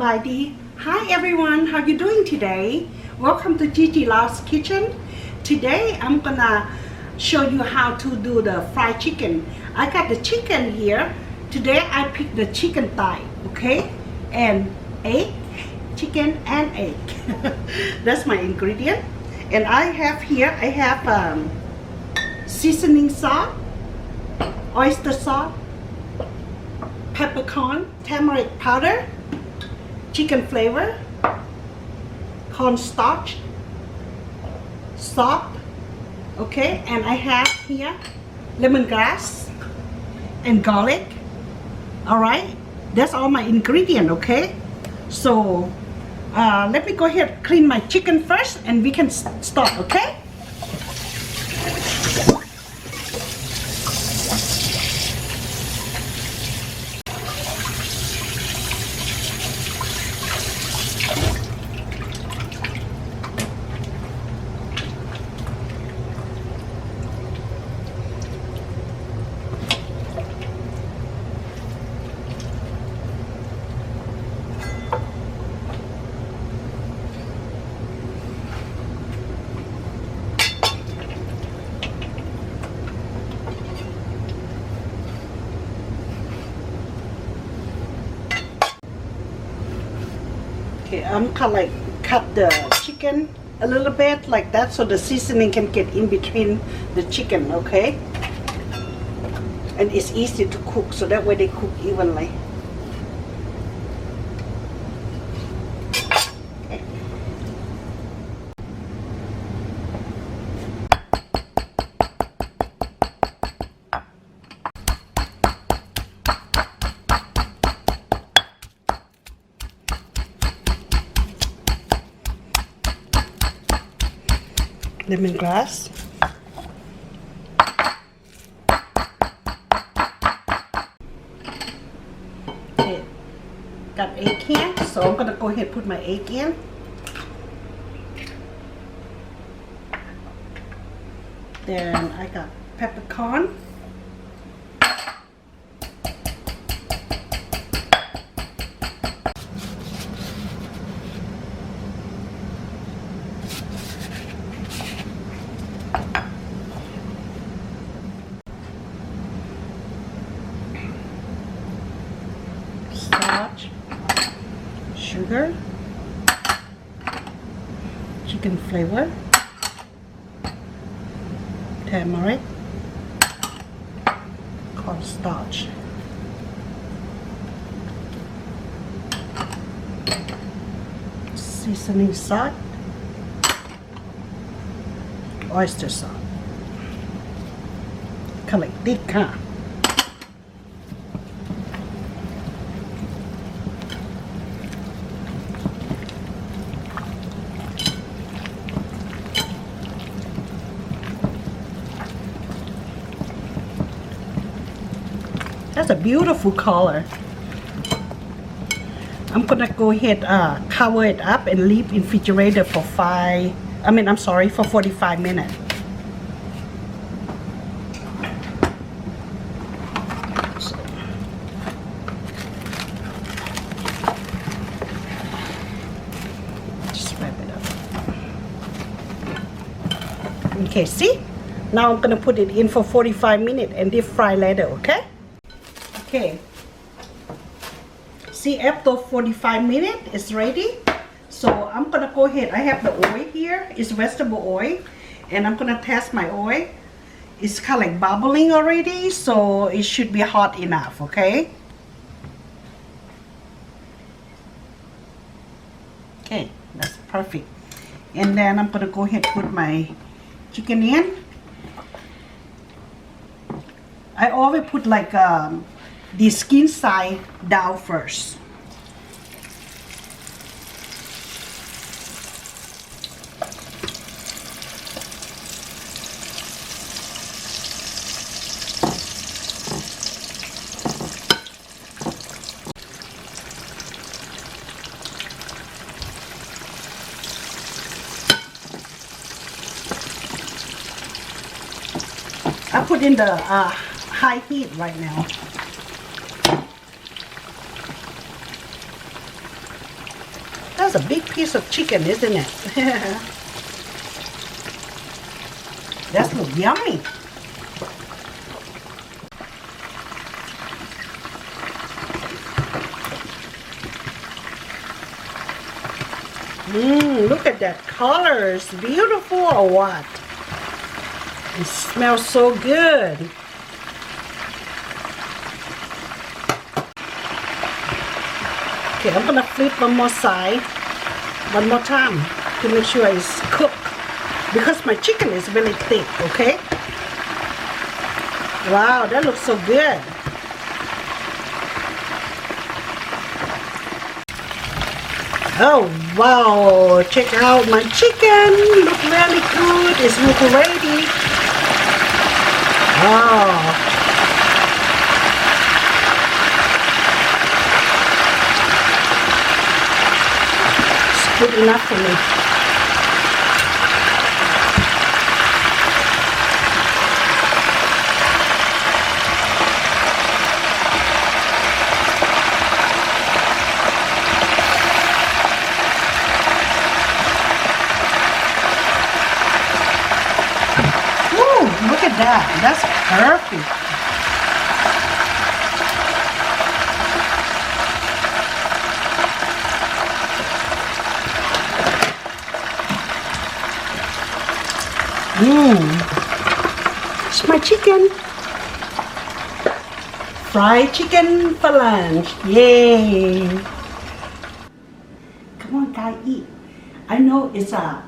Sabadi. Hi everyone, how you doing today? Welcome to Gigi Lao's kitchen. Today I'm gonna show you how to do the fried chicken. I got the chicken here. Today I picked the chicken thigh, okay? And egg, chicken and egg. That's my ingredient. And I have here, seasoning salt, oyster sauce, peppercorn, turmeric powder, chicken flavor, cornstarch, salt, okay, and I have here lemongrass and garlic. All right, that's all my ingredient, okay? So let me go ahead clean my chicken first and we can start, okay? Okay, I'm kind of like cut the chicken a little bit like that so the seasoning can get in between the chicken, okay? And it's easy to cook so that way they cook evenly. Lemongrass. Okay, got egg here, so I'm gonna go ahead and put my egg in. Then I got peppercorn. Starch, sugar, chicken flavor, turmeric, cornstarch, seasoning salt, oyster sauce. Collect thick, huh? That's a beautiful color. I'm gonna go ahead cover it up and leave in refrigerator for 45 minutes. So, just wrap it up. Okay, see? Now I'm gonna put it in for 45 minutes and deep fry later, okay? Okay, see, after 45 minutes it's ready, so I'm gonna go ahead. I have the oil here, it's vegetable oil, and I'm gonna test my oil. It's kind of like bubbling already, so it should be hot enough, okay? Okay, that's perfect. And then I'm gonna go ahead and put my chicken in. I always put like the skin side down first. I put in the high heat right now. That's a big piece of chicken, isn't it? That looks yummy. Look at that color. It's beautiful or what? It smells so good. Okay, I'm gonna flip one more side, one more time to make sure it's cooked because my chicken is really thick, okay? Wow, that looks so good. Oh wow, check out my chicken. Look really good. It's looking ready. Oh. It's good enough for me. Look at that. That's perfect. It's my chicken. Fried chicken for lunch. Yay. Come on, guys, eat. I know it's a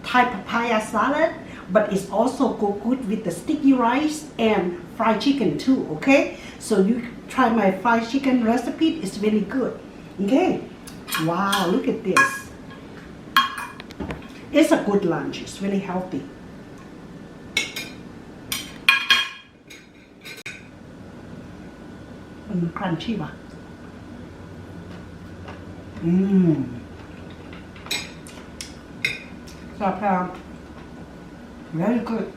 Thai papaya salad, but it's also go good with the sticky rice and fried chicken too, okay? So you try my fried chicken recipe, it's really good, okay? Wow, look at this. It's a good lunch, it's really healthy. Crunchy, ba? So, very good.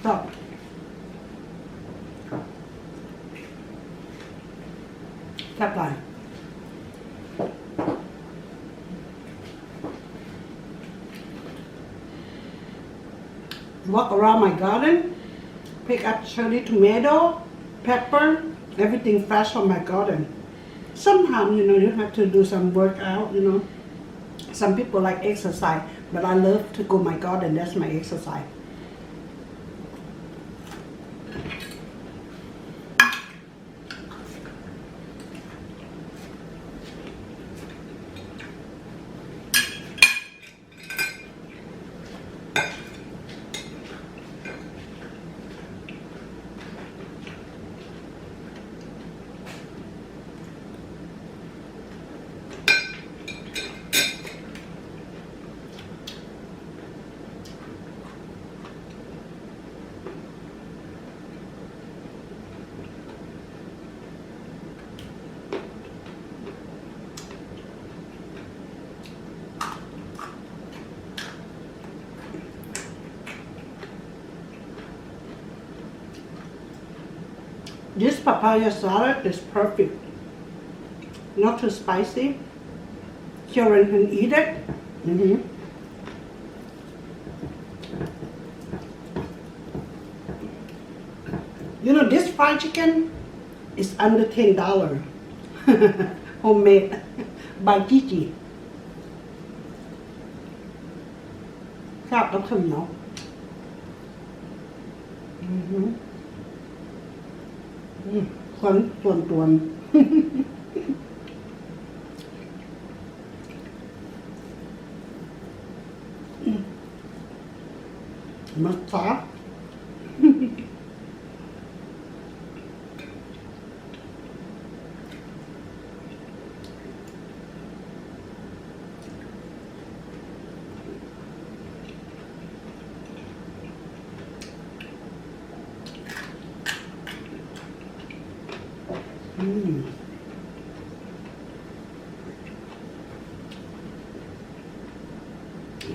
Stop. Tap line. Walk around my garden, pick up cherry tomato, pepper, everything fresh from my garden. Sometimes, you have to do some workout, Some people like exercise, but I love to go my garden. That's my exercise. This papaya salad is perfect. Not too spicy. Children can eat it. This fried chicken is under $10. Homemade by Gigi. ครับแล้วข้าวเหนียวส่วน มัสตาร์ด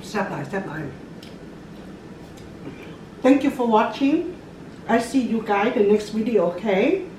แซ่บหลายแซ่บหลาย Thank you for watching. I see you guys the next video, okay?